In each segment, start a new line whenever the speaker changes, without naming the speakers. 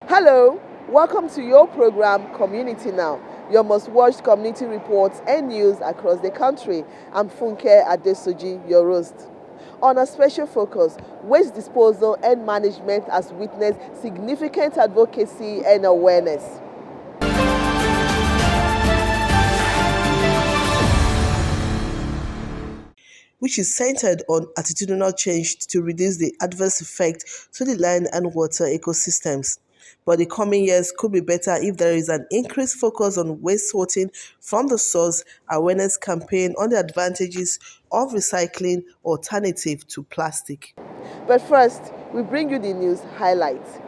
Hello, welcome to your program Community Now, your most watched community reports and news across the country. I'm Funke Adesoji, your host. On a special focus, waste disposal and management has witnessed significant advocacy and awareness. Which is centered on attitudinal change to reduce the adverse effect to the land and water ecosystems. But the coming years could be better if there is an increased focus on waste sorting from the source, awareness campaign on the advantages of recycling alternative to plastic. But first, we bring you the news highlights.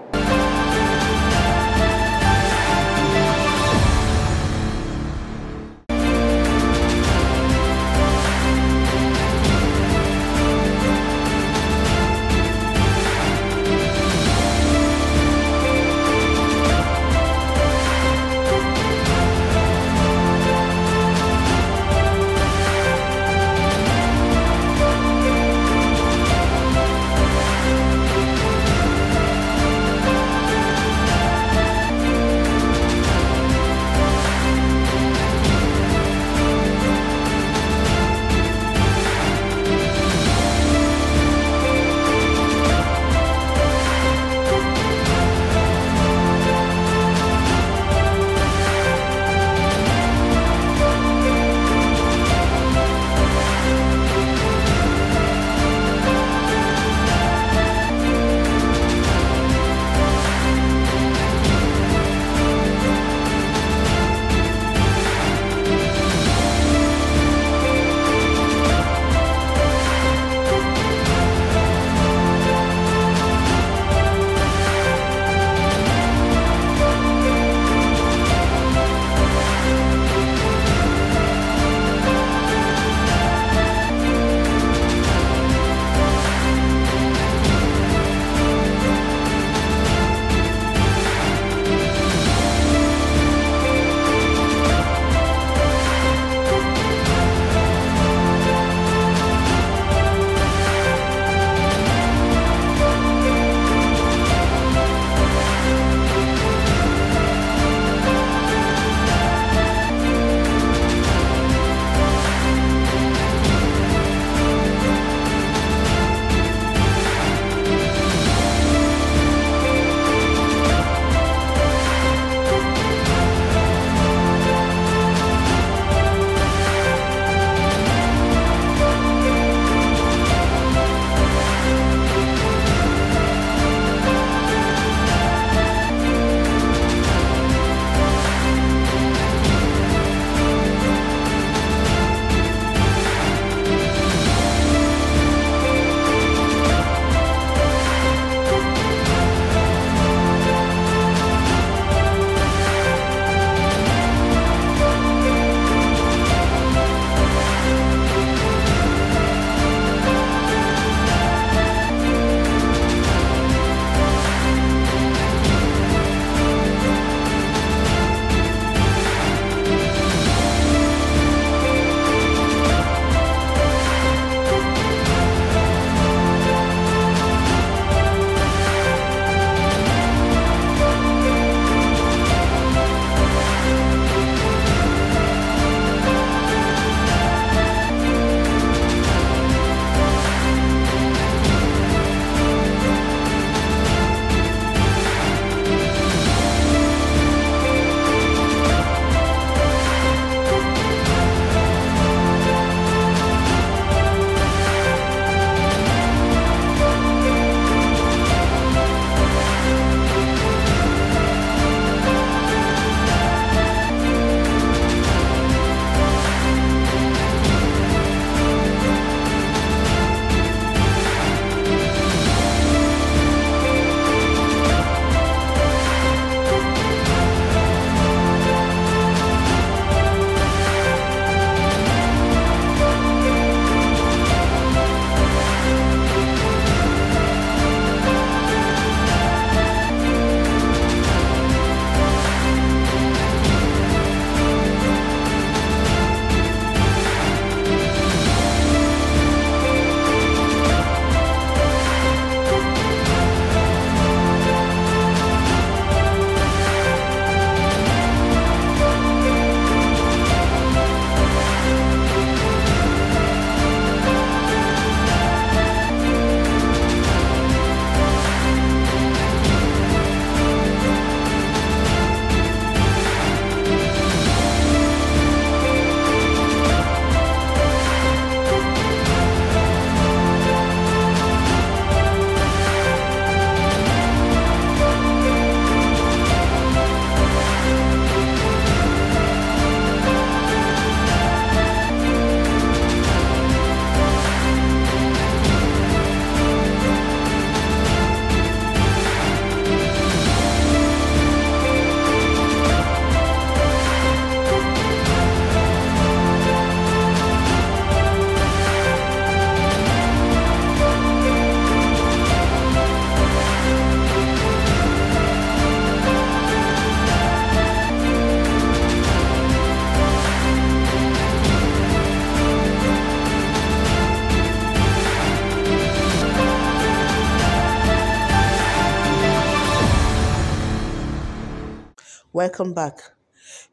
Welcome back.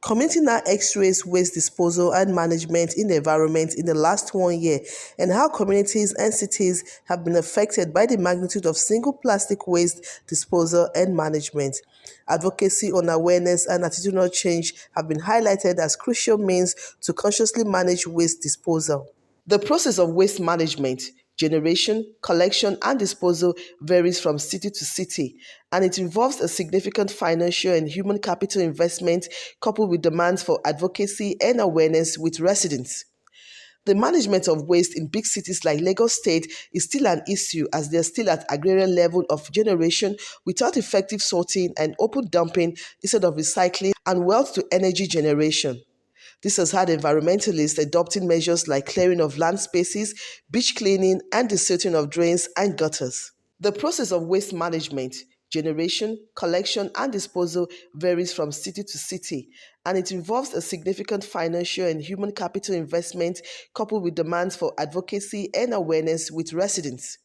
Community now X-rays waste disposal and management in the environment in the last 1 year and how communities and cities have been affected by the magnitude of single plastic waste disposal and management. Advocacy on awareness and attitudinal change have been highlighted as crucial means to consciously manage waste disposal. The process of waste management, generation, collection, and disposal varies from city to city, and it involves a significant financial and human capital investment coupled with demands for advocacy and awareness with residents. The management of waste in big cities like Lagos State is still an issue as they're still at agrarian level of generation without effective sorting and open dumping instead of recycling and wealth to energy generation. This has had environmentalists adopting measures like clearing of land spaces, beach cleaning, and desilting of drains and gutters. The process of waste management, generation, collection, and disposal varies from city to city, and it involves a significant financial and human capital investment coupled with demands for advocacy and awareness with residents.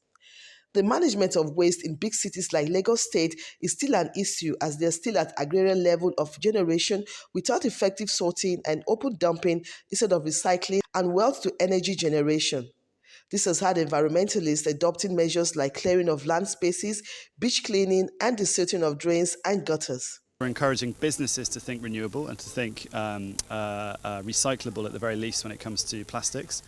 The management of waste in big cities like Lagos State is still an issue as they're still at agrarian level of generation without effective sorting and open dumping instead of recycling and wealth to energy generation. This has had environmentalists adopting measures like clearing of land spaces, beach cleaning, and desilting of drains and gutters.
We're encouraging businesses to think renewable and to think recyclable at the very least when it comes to plastics.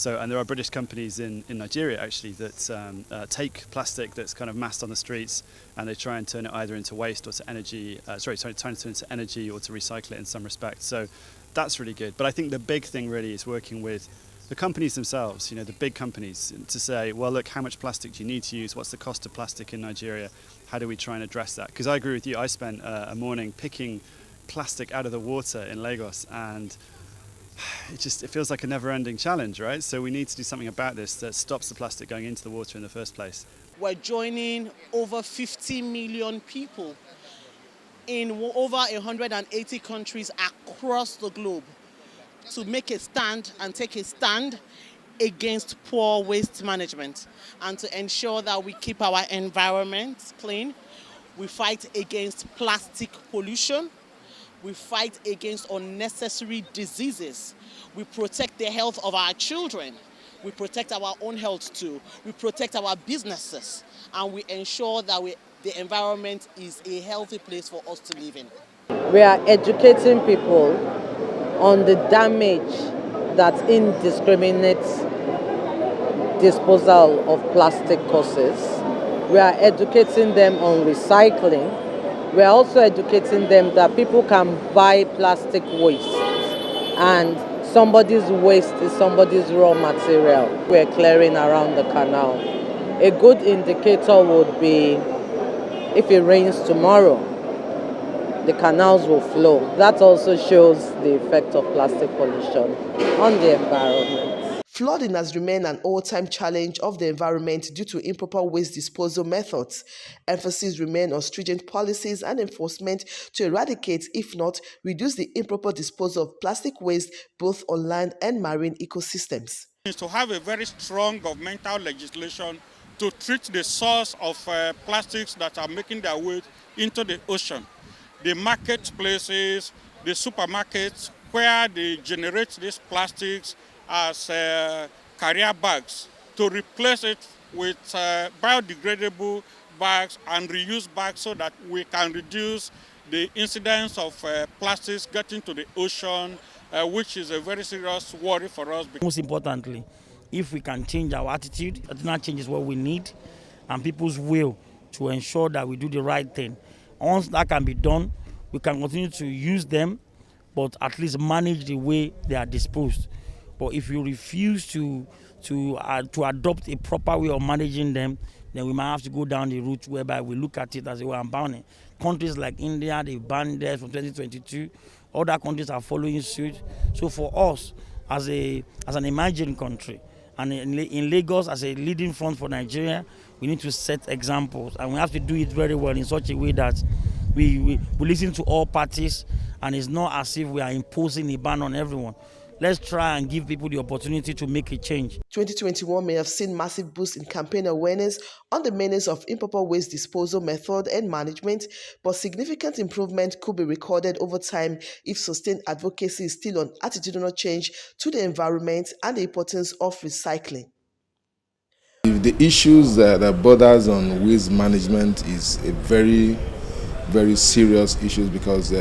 And there are British companies in Nigeria actually that take plastic that's kind of massed on the streets and they try and turn it either into waste or to energy, trying to turn it into energy or to recycle it in some respects. So that's really good. But I think the big thing really is working with the companies themselves, the big companies, to say, well, look, how much plastic do you need to use? What's the cost of plastic in Nigeria? How do we try and address that? Because I agree with you. I spent a morning picking plastic out of the water in Lagos, and it feels like a never-ending challenge, right? So we need to do something about this that stops the plastic going into the water in the first place.
We're joining over 50 million people in over 180 countries across the globe to make a stand and take a stand against poor waste management and to ensure that we keep our environment clean. We fight against plastic pollution. We fight against unnecessary diseases. We protect the health of our children. We protect our own health too. We protect our businesses. And we ensure that the environment is a healthy place for us to live in.
We are educating people on the damage that indiscriminate disposal of plastic causes. We are educating them on recycling. We are also educating them that people can buy plastic waste and somebody's waste is somebody's raw material. We're clearing around the canal. A good indicator would be if it rains tomorrow, the canals will flow. That also shows the effect of plastic pollution on the environment.
Flooding has remained an all-time challenge of the environment due to improper waste disposal methods. Emphasis remains on stringent policies and enforcement to eradicate, if not reduce, the improper disposal of plastic waste both on land and marine ecosystems.
To have a very strong governmental legislation to treat the source of plastics that are making their way into the ocean. The marketplaces, the supermarkets, where they generate these plastics as carrier bags, to replace it with biodegradable bags and reuse bags so that we can reduce the incidence of plastics getting to the ocean, which is a very serious worry for us.
Most importantly, if we can change our attitude, that change is what we need, and people's will to ensure that we do the right thing. Once that can be done, we can continue to use them, but at least manage the way they are disposed. But if you refuse to adopt a proper way of managing them, then we might have to go down the route whereby we look at it as a way of banning. Countries like India, they've banned theirs from 2022. Other countries are following suit. So for us, as an emerging country, and in Lagos as a leading front for Nigeria, we need to set examples, and we have to do it very well in such a way that we listen to all parties, and it's not as if we are imposing a ban on everyone. Let's try and give people the opportunity to make a change.
2021 may have seen massive boost in campaign awareness on the menace of improper waste disposal method and management, but significant improvement could be recorded over time if sustained advocacy is still on attitudinal change to the environment and the importance of recycling.
If the issues that borders on waste management is a very, very serious issue because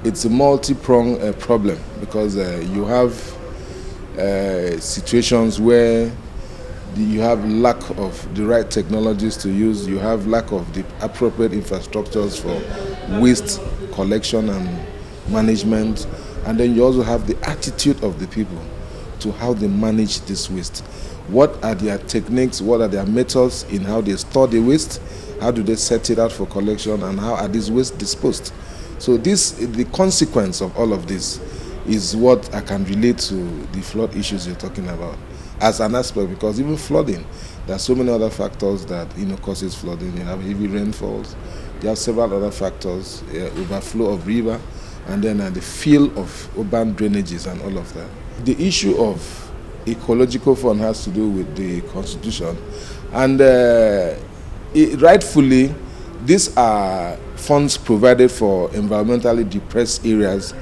it's a multi-pronged problem, because you have situations where you have lack of the right technologies to use, you have lack of the appropriate infrastructures for waste collection and management, and then you also have the attitude of the people to how they manage this waste. What are their techniques, what are their methods in how they store the waste, how do they set it out for collection, and how are these waste disposed? So the consequence of all of this is what I can relate to the flood issues you're talking about as an aspect, because even flooding, there are so many other factors that causes flooding. You have heavy rainfalls, you have several other factors, overflow of river, and then the fill of urban drainages and all of that. The issue of ecological fund has to do with the Constitution, and rightfully, these are funds provided for environmentally depressed areas,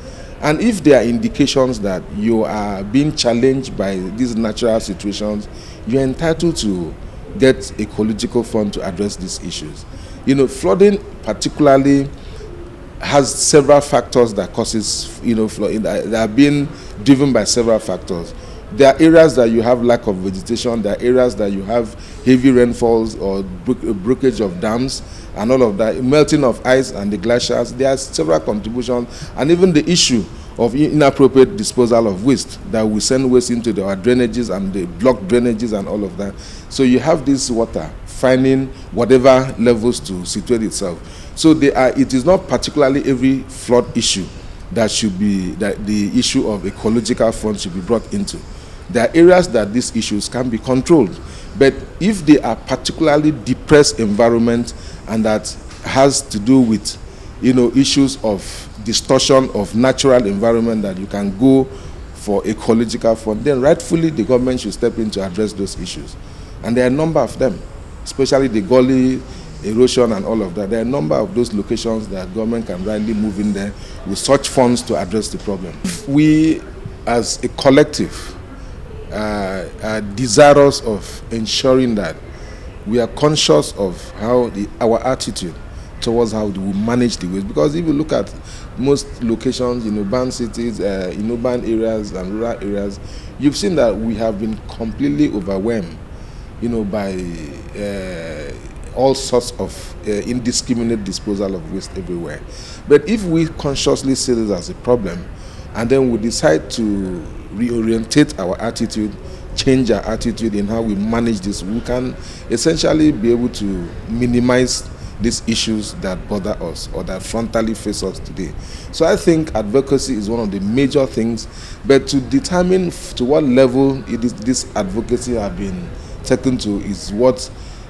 and if there are indications that you are being challenged by these natural situations, you're entitled to get ecological fund to address these issues. Flooding particularly has several factors that causes flooding that are being driven by several factors. There are areas that you have lack of vegetation, there are areas that you have heavy rainfalls or breakage of dams and all of that, melting of ice and the glaciers. There are several contributions, and even the issue of inappropriate disposal of waste, that we send waste into our drainages and the blocked drainages and all of that. So you have this water finding whatever levels to situate itself. So it is not particularly every flood issue that the issue of ecological fund should be brought into. There are areas that these issues can be controlled, but if they are particularly depressed environment and that has to do with issues of distortion of natural environment that you can go for ecological fund, then rightfully the government should step in to address those issues. And there are a number of them, especially the gully erosion and all of that. There are a number of those locations that government can rightly move in there with such funds to address the problem. We as a collective are desirous of ensuring that we are conscious of how our attitude towards how we manage the waste, because if you look at most locations in urban cities, in urban areas and rural areas, you've seen that we have been completely overwhelmed by all sorts of indiscriminate disposal of waste everywhere. But if we consciously see this as a problem, and then we decide to reorientate our attitude, change our attitude in how we manage this, we can essentially be able to minimize these issues that bother us or that frontally face us today. So I think advocacy is one of the major things, but to determine to what level this advocacy have been taken to is what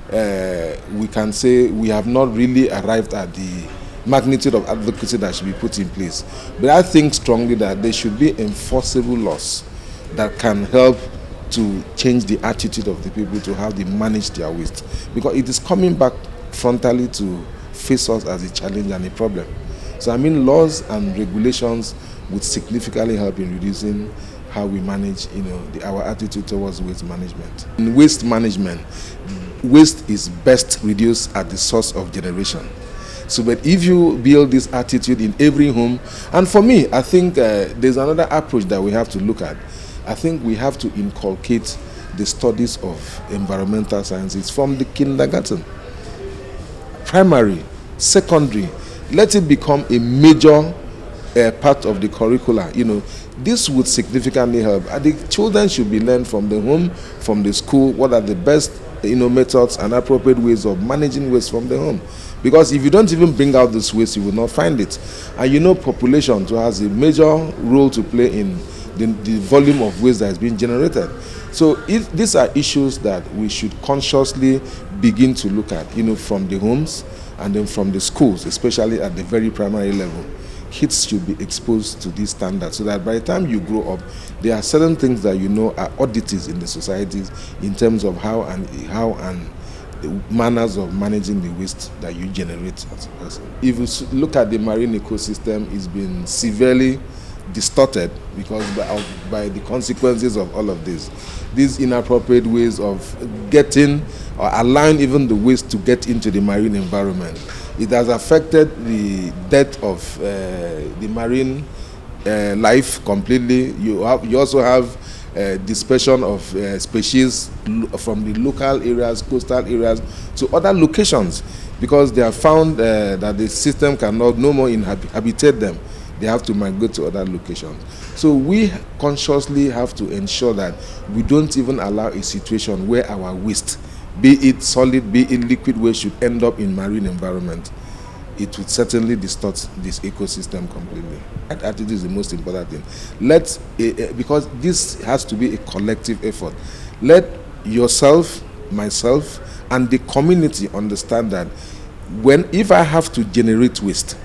we can say we have not really arrived at the magnitude of advocacy that should be put in place. But I think strongly that there should be enforceable laws that can help to change the attitude of the people to how they manage their waste, because it is coming back frontally to face us as a challenge and a problem. So laws and regulations would significantly help in reducing how we manage our attitude towards waste management. In waste management, waste is best reduced at the source of generation. So, but if you build this attitude in every home, and for me, I think there's another approach that we have to look at. I think we have to inculcate the studies of environmental sciences from the kindergarten, primary, secondary. Let it become a major part of the curricula. This would significantly help. The children should be learned from the home, from the school, what are the best methods and appropriate ways of managing waste from the home. Because if you don't even bring out this waste, you will not find it. And population too has a major role to play in the volume of waste that is being generated. So these are issues that we should consciously begin to look at, from the homes and then from the schools, especially at the very primary level. kids should be exposed to these standards so that by the time you grow up, there are certain things that you know are oddities in the societies in terms of how and the manners of managing the waste that you generate as a person. If you look at the marine ecosystem, it's been severely distorted because by the consequences of all of this. These inappropriate ways of getting or allowing even the waste to get into the marine environment. It has affected the death of the marine life completely. You also have dispersion of species from the local areas, coastal areas, to other locations because they have found that the system cannot no more habitate them. They have to migrate to other locations. So we consciously have to ensure that we don't even allow a situation where our waste, be it solid, be it liquid waste, should end up in marine environment. It would certainly distort this ecosystem completely. That attitude is the most important thing. Because this has to be a collective effort. Let yourself, myself, and the community understand that if I have to generate waste,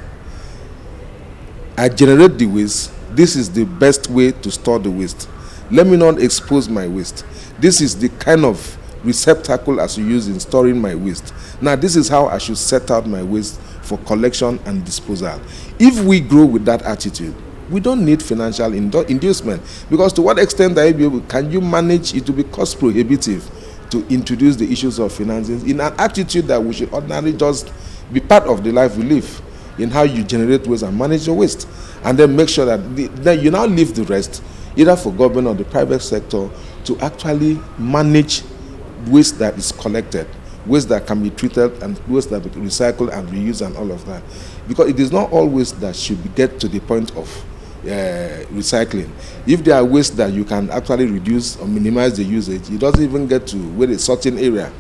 I generate the waste. This is the best way to store the waste. Let me not expose my waste. This is the kind of receptacle I should use in storing my waste. Now, this is how I should set out my waste for collection and disposal. If we grow with that attitude, we don't need financial inducement, because to what extent can you manage it to be cost prohibitive to introduce the issues of financing in an attitude that we should ordinarily just be part of the life we live, in how you generate waste and manage your waste, and then make sure that then you now leave the rest either for government or the private sector to actually manage waste that is collected, waste that can be treated, and waste that can be recycled and reused and all of that. Because it is not all waste that should get to the point of recycling. If there are waste that you can actually reduce or minimize the usage, it doesn't even get to where a certain area.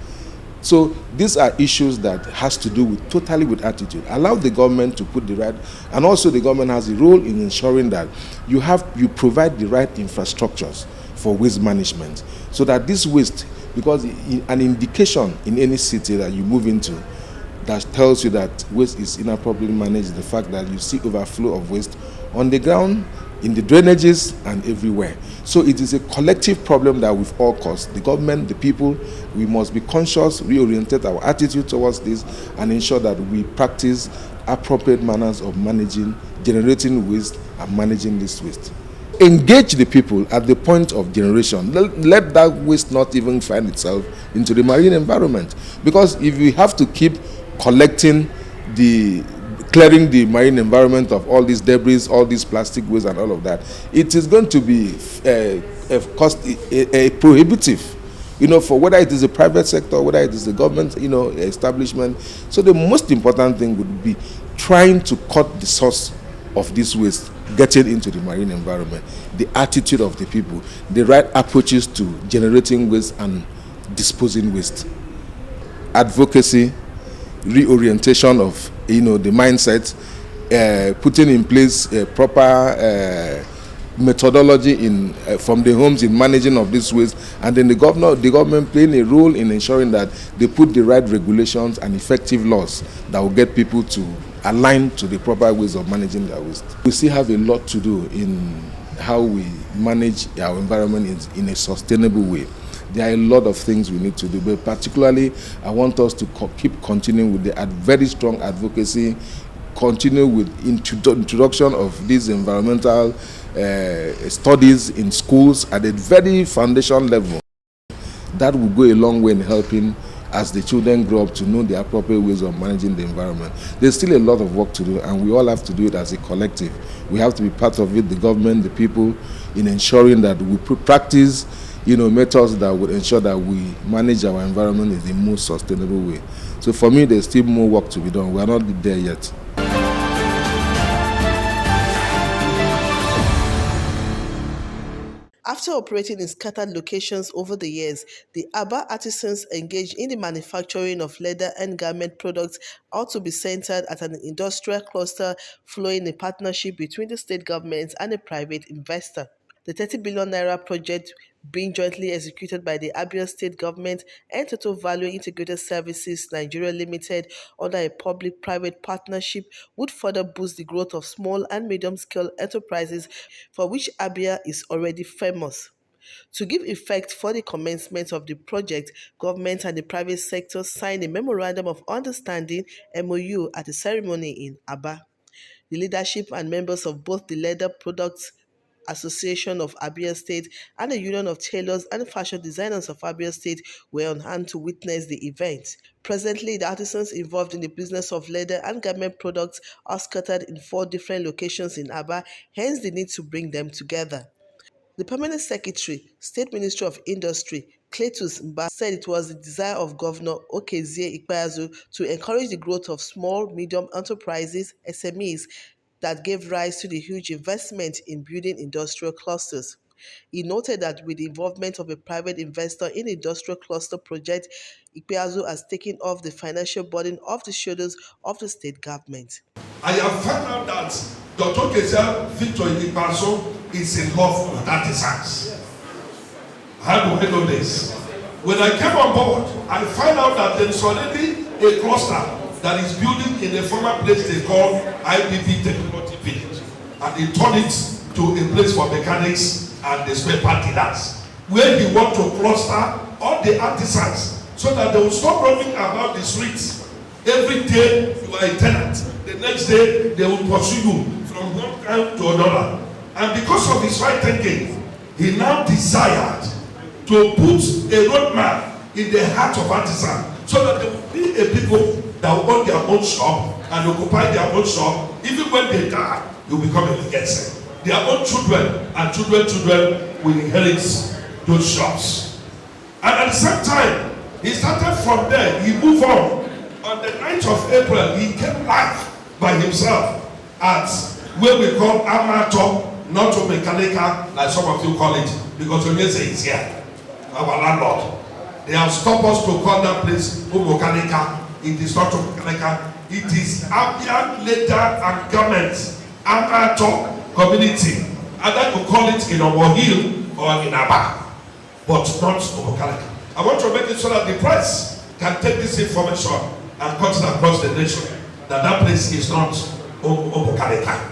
So these are issues that has to do totally with attitude. Allow the government to put the right, and also the government has a role in ensuring that you provide the right infrastructures for waste management, so that this waste, because an indication in any city that you move into that tells you that waste is inappropriately managed, the fact that you see overflow of waste on the ground, in the drainages, and everywhere. So it is a collective problem that we've all caused. The government, the people, we must be conscious, reorientate our attitude towards this, and ensure that we practice appropriate manners of generating waste and managing this waste. Engage the people at the point of generation. Let that waste not even find itself into the marine environment. Because if we have to keep clearing the marine environment of all these debris, all these plastic waste and all of that, it is going to be prohibitive, for whether it is a private sector, whether it is the government, establishment. So the most important thing would be trying to cut the source of this waste getting into the marine environment, the attitude of the people, the right approaches to generating waste and disposing waste. Advocacy, reorientation of the mindset, putting in place a proper methodology from the homes in managing of this waste, and then the government playing a role in ensuring that they put the right regulations and effective laws that will get people to align to the proper ways of managing their waste. We still have a lot to do in how we manage our environment in a sustainable way. There are a lot of things we need to do, but particularly I want us to keep continuing with the very strong advocacy, continue with introduction of these environmental studies in schools at a very foundation level. That will go a long way in helping as the children grow up to know the appropriate ways of managing the environment. There's still a lot of work to do, and we all have to do it as a collective. We have to be part of it, the government, the people, in ensuring that we practice methods that would ensure that we manage our environment in the most sustainable way. So for me, there's still more work to be done. We are not there yet.
After operating in scattered locations over the years, the Aba artisans engaged in the manufacturing of leather and garment products ought to be centered at an industrial cluster flowing in partnership between the state government and a private investor. The 30 billion naira project being jointly executed by the Abia State Government and Total Value Integrated Services Nigeria Limited under a public-private partnership would further boost the growth of small and medium-scale enterprises, for which Abia is already famous. To give effect for the commencement of the project, government and the private sector signed a Memorandum of Understanding (MOU) at a ceremony in Aba. The leadership and members of both the Leather Products Association of Abia State and the Union of Tailors and Fashion Designers of Abia State were on hand to witness the event. Presently, the artisans involved in the business of leather and garment products are scattered in 4 different locations in Aba, hence the need to bring them together. The Permanent Secretary, State Ministry of Industry, Cletus Mba, said it was the desire of Governor Okezie Ikpeazu to encourage the growth of small, medium enterprises, SMEs, that gave rise to the huge investment in building industrial clusters. He noted that with the involvement of a private investor in the industrial cluster project, Ikpeazu has taken off the financial burden off the shoulders of the state government.
I have found out that Dr. Kesia Victor Ikpeazu is in love with artisans. How do I know this? When I came on board, I found out that there is already a cluster that is building in a former place they call IBB Technology Village, and they turned it to a place for mechanics and the spare part dealers, where he want to cluster all the artisans so that they will stop roaming about the streets. Every day you are a tenant, the next day they will pursue you from one time to another. And because of his right thinking, he now desired to put a roadmap in the heart of artisans so that there will be a people that will own their own shop and occupy their own shop. Even when they die, you become a legacy. Their own children and children will inherit those shops. And at the same time, he started from there, he moved on. On the 9th of April, he came live by himself at where we call Amato, not to mechanical, like some of you call it, because Onyese is here, our landlord. They have stopped us to call that place Mechanical. It is not mechanical. It is Abia Leather and Garments Amato Community. Either you call it in Owo Hill or in Aba, but not mechanical. I want to make it so that the press can take this information and cut it across the nation that place is not mechanical.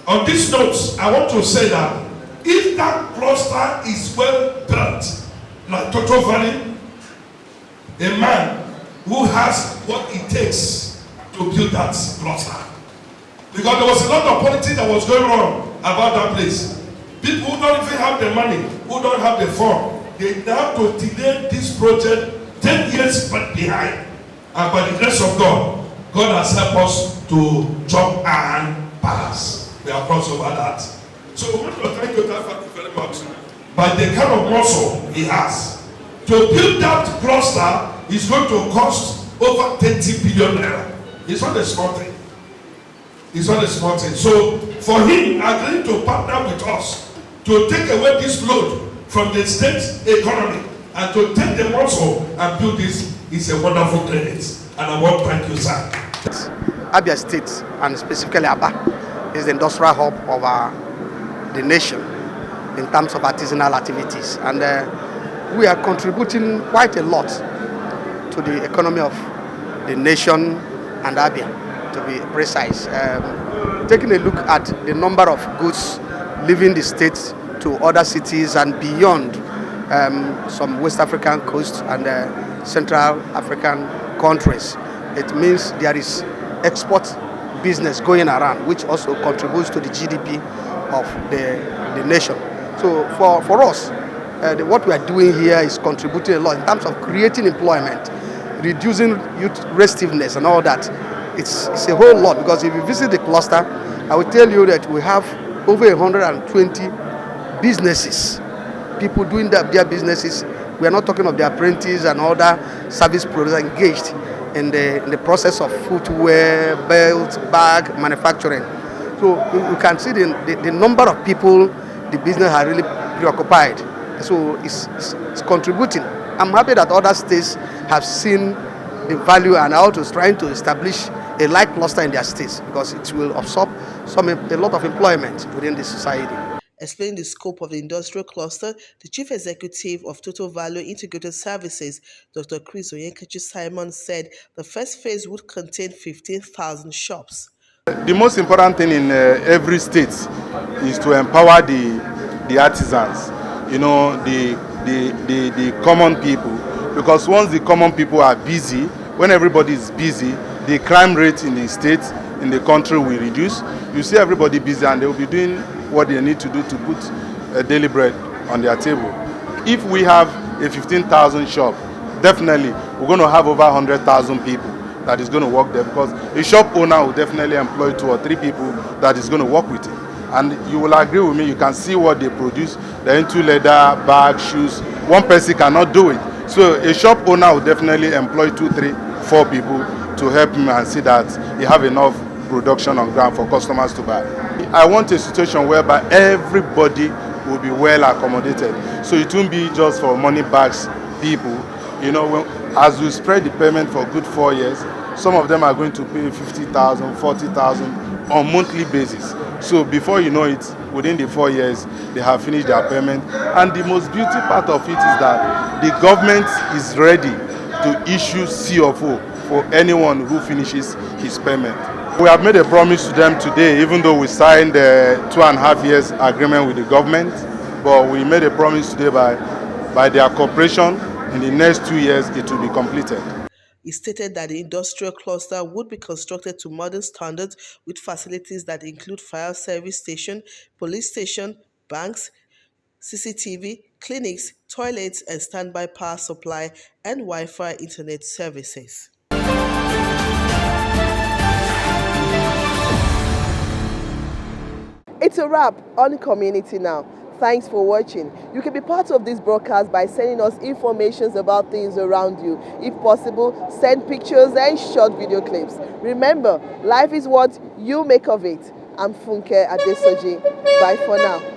On this note, I want to say that if that cluster is well built, like Total Value, a man who has what it takes to build that cluster. Because there was a lot of politics that was going on about that place. People who don't even have the money, who don't have the fund, they have to delay this project 10 years behind. And by the grace of God, God has helped us to jump and pass. We have crossed over that. So we want to thank you very much. By the kind of muscle he has. To build that cluster is going to cost over 30 billion naira. It's not a small thing. It's not a small thing. So for him agreeing to partner with us to take away this load from the state economy and to take the muscle and build this is a wonderful credit. And I want to thank you, sir.
Abia State, and specifically Aba, is the industrial hub of the nation in terms of artisanal activities. And we are contributing quite a lot to the economy of the nation and Abia, to be precise. Taking a look at the number of goods leaving the state to other cities and beyond some West African coast and Central African countries, it means there is export business going around, which also contributes to the GDP of the nation. So for us, what we are doing here is contributing a lot in terms of creating employment, reducing youth restiveness and all that. It's a whole lot, because if you visit the cluster, I will tell you that we have over 120 businesses, people doing their businesses. We are not talking of the apprentices and other service providers engaged in the process of footwear, belt, bag manufacturing. So you can see the number of people the business has really preoccupied. So it's contributing. I'm happy that other states have seen the value and are also trying to establish a like cluster in their states, because it will absorb a lot of employment within the society.
Explaining the scope of the industrial cluster, the Chief Executive of Total Value Integrated Services, Dr. Chris Onyenkachi Simon, said the first phase would contain 15,000 shops.
The most important thing in every state is to empower the artisans, you know, the common people, because once the common people are busy, when everybody is busy, the crime rate in the state, in the country will reduce. You see everybody busy and they will be doing what they need to do to put a daily bread on their table. If we have a 15,000 shop, definitely we're going to have over 100,000 people that is going to work there, because a shop owner will definitely employ 2 or 3 people that is going to work with it. And you will agree with me, you can see what they produce. They're into leather, bags, shoes. One person cannot do it. So a shop owner will definitely employ 2, 3, 4 people to help him and see that he have enough production on ground for customers to buy. I want a situation whereby everybody will be well accommodated. So it won't be just for money bags people. You know, as we spread the payment for good 4 years, some of them are going to pay 50,000, 40,000 on monthly basis. So before you know it, within the 4 years, they have finished their payment. And the most beautiful part of it is that the government is ready to issue CFO for anyone who finishes his payment. We have made a promise to them today, even though we signed the 2.5 years agreement with the government, but we made a promise today by their cooperation, in the next 2 years it will be completed.
He stated that the industrial cluster would be constructed to modern standards with facilities that include fire service station, police station, banks, CCTV, clinics, toilets, and standby power supply and Wi-Fi internet services. It's a wrap on Community Now. Thanks for watching. You can be part of this broadcast by sending us information about things around you. If possible, send pictures and short video clips. Remember, life is what you make of it. I'm Funke Adesoji. Bye for now.